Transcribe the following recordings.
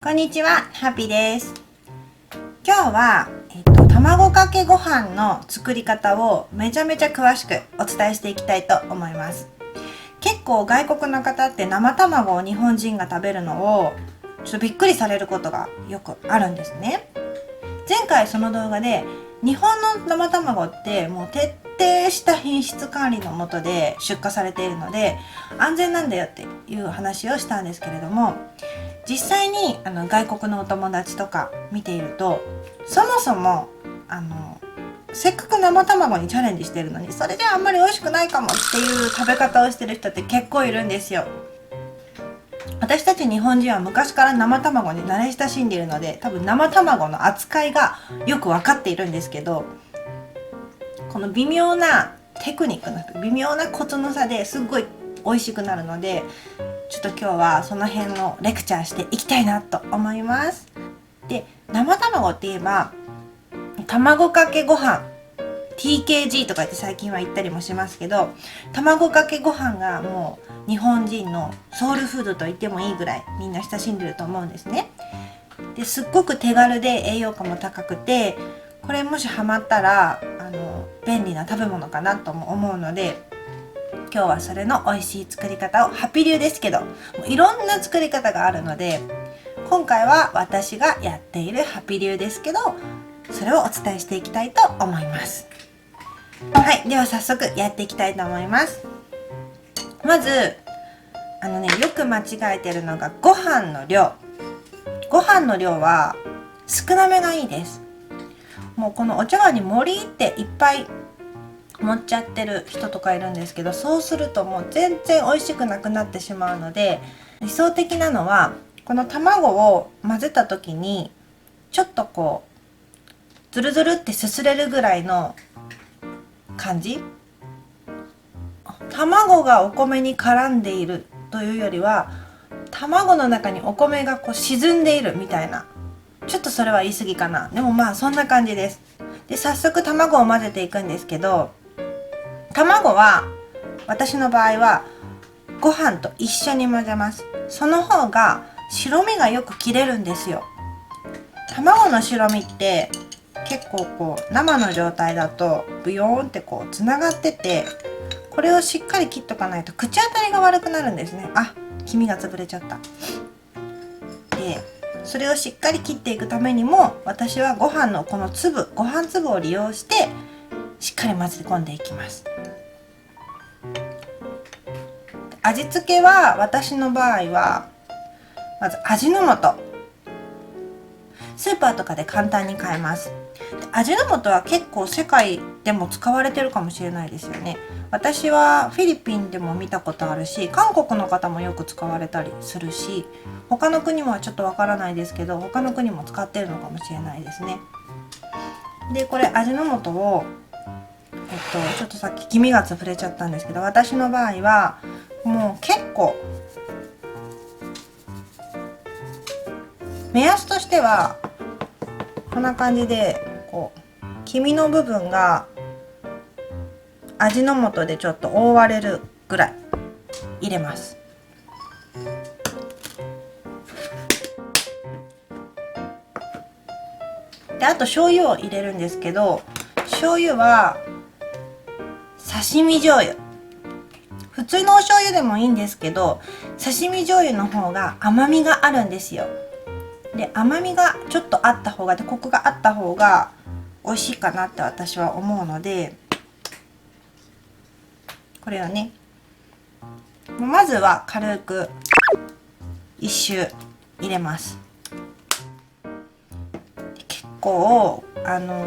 こんにちは、ハッピーです。今日は、卵かけご飯の作り方をめちゃめちゃ詳しくお伝えしていきたいと思います。結構外国の方って生卵を日本人が食べるのをちょっとびっくりされることがよくあるんですね。前回その動画で日本の生卵ってもう徹底した品質管理のもとで出荷されているので安全なんだよっていう話をしたんですけれども、実際に外国のお友達とか見ていると、そもそもせっかく生卵にチャレンジしてるのにそれであんまり美味しくないかもっていう食べ方をしてる人って結構いるんですよ。私たち日本人は昔から生卵に慣れ親しんでいるので、多分生卵の扱いがよく分かっているんですけど、この微妙なテクニックの微妙なコツの差ですっごい美味しくなるので、ちょっと今日はその辺のレクチャーしていきたいなと思います。で、生卵って言えば卵かけご飯 TKG とかって最近は言ったりもしますけど、卵かけご飯がもう日本人のソウルフードと言ってもいいぐらいみんな親しんでると思うんですね。ですっごく手軽で栄養価も高くて、これもしハマったら便利な食べ物かなとも思うので、今日はそれの美味しい作り方をハッピー流ですけど、もういろんな作り方があるので、今回は私がやっているハッピー流ですけど、それをお伝えしていきたいと思います。はい、では早速やっていきたいと思います。まずよく間違えてるのがご飯の量。ご飯の量は少なめがいいです。もうこのお茶碗に盛りっていっぱい持っちゃってる人とかいるんですけど、そうするともう全然美味しくなくなってしまうので、理想的なのはこの卵を混ぜた時にちょっとこうズルズルってすすれるぐらいの感じ。卵がお米に絡んでいるというよりは、卵の中にお米がこう沈んでいるみたいな、ちょっとそれは言い過ぎかな。でもまあそんな感じです。で、早速卵を混ぜていくんですけど、卵は私の場合はご飯と一緒に混ぜます。その方が白身がよく切れるんですよ。卵の白身って結構こう生の状態だとブヨーンってこうつながってて、これをしっかり切っとかないと口当たりが悪くなるんですね。あ、黄身が潰れちゃった。で、それをしっかり切っていくためにも、私はご飯のこの粒、ご飯粒を利用してしっかり混ぜ込んでいきます。味付けは私の場合はまず味の素、スーパーとかで簡単に買えます。味の素は結構世界でも使われてるかもしれないですよね。私はフィリピンでも見たことあるし、韓国の方もよく使われたりするし、他の国もはちょっとわからないですけど、他の国も使ってるのかもしれないですね。で、これ味の素をちょっとさっき黄身が潰れちゃったんですけど、私の場合はもう結構目安としてはこんな感じで、こう黄身の部分が味の素でちょっと覆われるぐらい入れます。で、あと醤油を入れるんですけど、醤油は刺身醤油、普通のお醤油でもいいんですけど、刺身醤油の方が甘みがあるんですよ。で、甘みがちょっとあった方が、でコクがあった方が美味しいかなって私は思うので、これをね、まずは軽く一周入れます。結構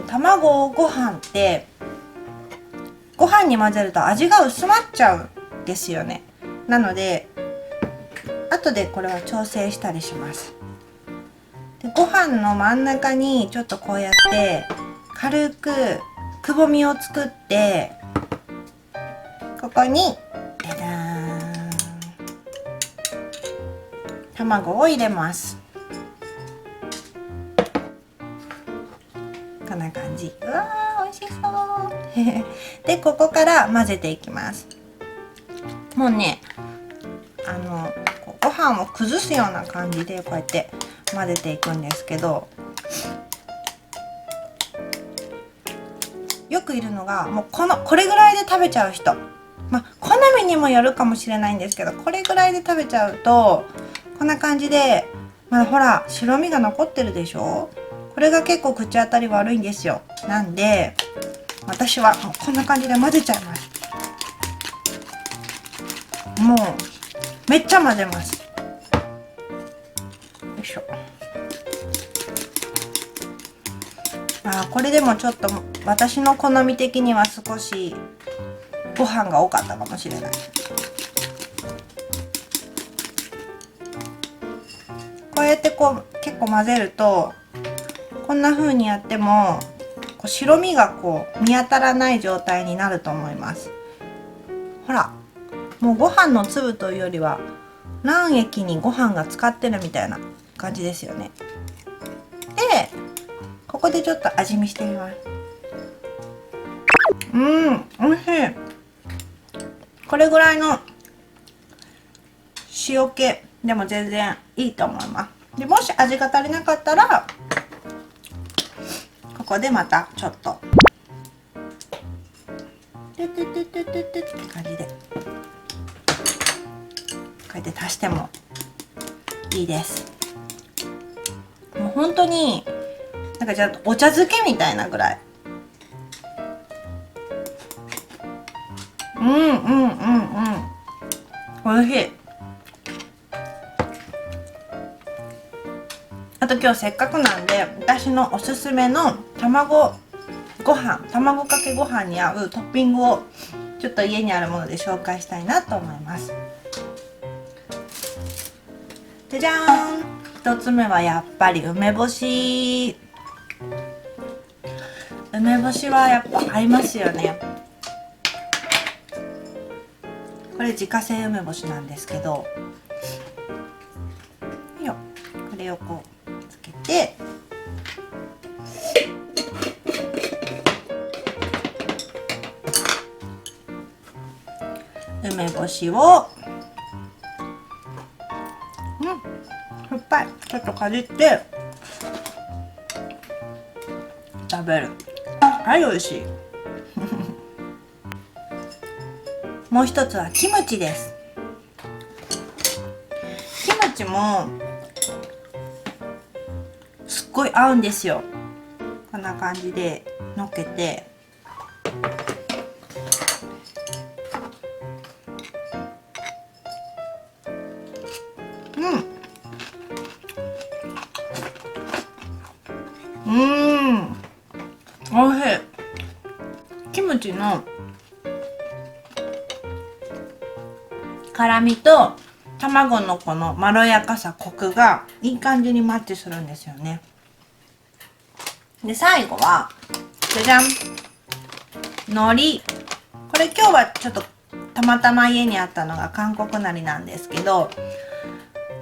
卵ご飯ってご飯に混ぜると味が薄まっちゃうんですよね。なので後でこれは調整したりします。で、ご飯の真ん中にちょっとこうやって軽くくぼみを作って、ここにダダーン卵を入れます。こんな感じ。うわー、美味しそうで、ここから混ぜていきます。もうね、ご飯を崩すような感じでこうやって混ぜていくんですけど、よくいるのがもうこれぐらいで食べちゃう人、好みにもよるかもしれないんですけど、これぐらいで食べちゃうとこんな感じで、ほら白身が残ってるでしょ。これが結構口当たり悪いんですよ。なんで私はもうこんな感じで混ぜちゃいます。もうめっちゃ混ぜます。よいしょ。これでもちょっと私の好み的には少しご飯が多かったかもしれない。こうやって結構混ぜると、こんな風にやっても白身が見当たらない状態になると思います。ほら、もうご飯の粒というよりは卵液にご飯が浸ってるみたいな感じですよね。でここでちょっと味見してみます。おいしい。これぐらいの塩気でも全然いいと思います。でもし味が足りなかったらここでまたちょっとって感じでこうやって足してもいいです。もう本当にじゃあお茶漬けみたいなぐらい。おいしい。あと今日せっかくなんで、私のおすすめの卵かけご飯に合うトッピングをちょっと家にあるもので紹介したいなと思います。じゃじゃーん。一つ目はやっぱり梅干し。梅干しはやっぱ合いますよね。これ自家製梅干しなんですけど、これをつけて、梅干しを酸っぱいちょっとかじって食べる。はい、美味しい。もう一つはキムチです。キムチもすっごい合うんですよ。こんな感じでのっけて、おいしい。キムチの辛みと卵のこのまろやかさ、コクがいい感じにマッチするんですよね。で最後はじゃじゃん、海苔。これ今日はちょっとたまたま家にあったのが韓国海苔なんですけど、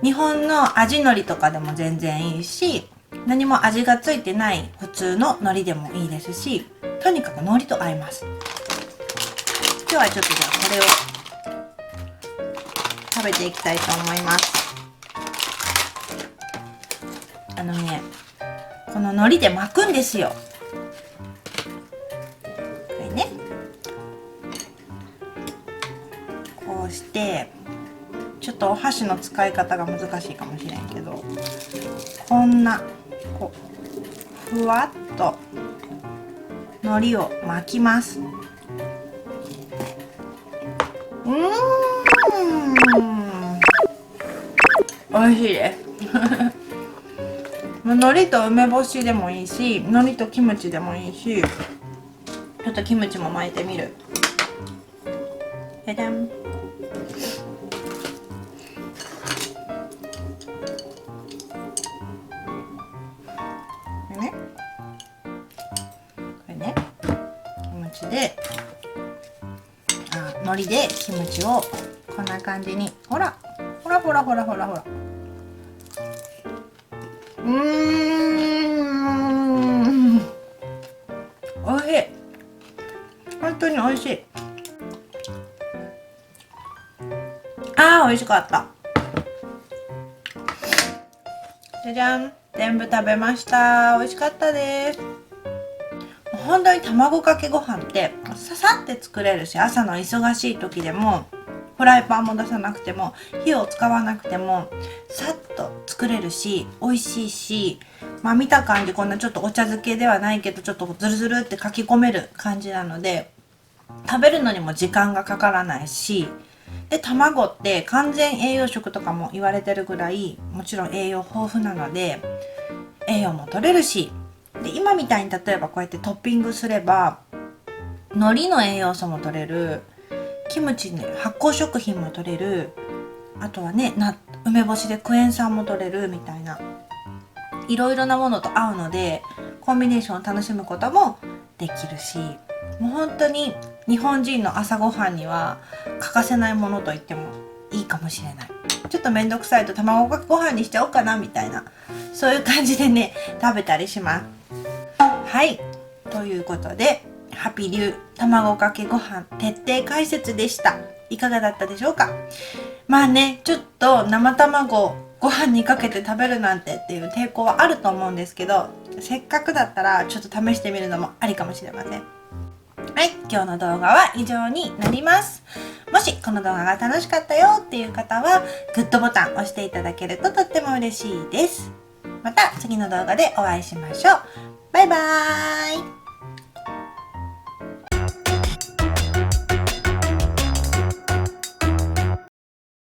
日本の味海苔とかでも全然いいし、何も味がついてない普通の海苔でもいいですし、とにかく海苔と合います。今日はちょっとじゃあこれを食べていきたいと思います。この海苔で巻くんですよ。これね、こうしてちょっとお箸の使い方が難しいかもしれんけど、こんなふわっと海苔を巻きます。美味しいです海苔と梅干しでもいいし、海苔とキムチでもいいし、ちょっとキムチも巻いてみる。じゃじゃん。これね、キムチで海苔でキムチをこんな感じに、ほらほらほらほらほらほら、おいしい。本当においしい。美味しかった。じじゃじゃん、全部食べました。美味しかったです。本当に卵かけご飯ってささって作れるし、朝の忙しい時でもフライパンも出さなくても火を使わなくてもさっと作れるし、美味しいし、見た感じこんなちょっとお茶漬けではないけどちょっとズルズルってかき込める感じなので、食べるのにも時間がかからないし、で卵って完全栄養食とかも言われてるぐらい、もちろん栄養豊富なので栄養も取れるし、で今みたいに例えばこうやってトッピングすれば海苔の栄養素も取れる、キムチね、発酵食品も取れる、あとはね梅干しでクエン酸も取れるみたいな、いろいろなものと合うのでコンビネーションを楽しむこともできるし、もう本当に日本人の朝ごはんには欠かせないものと言ってもいいかもしれない。ちょっとめんどくさいと卵かけご飯にしちゃおうかなみたいな、そういう感じでね食べたりします。はい、ということでハピ流卵かけご飯徹底解説でした。いかがだったでしょうか。ちょっと生卵ご飯にかけて食べるなんてっていう抵抗はあると思うんですけど、せっかくだったらちょっと試してみるのもありかもしれません。はい、今日の動画は以上になります。もしこの動画が楽しかったよっていう方はグッドボタン押していただけるととっても嬉しいです。また次の動画でお会いしましょう。バイバーイ。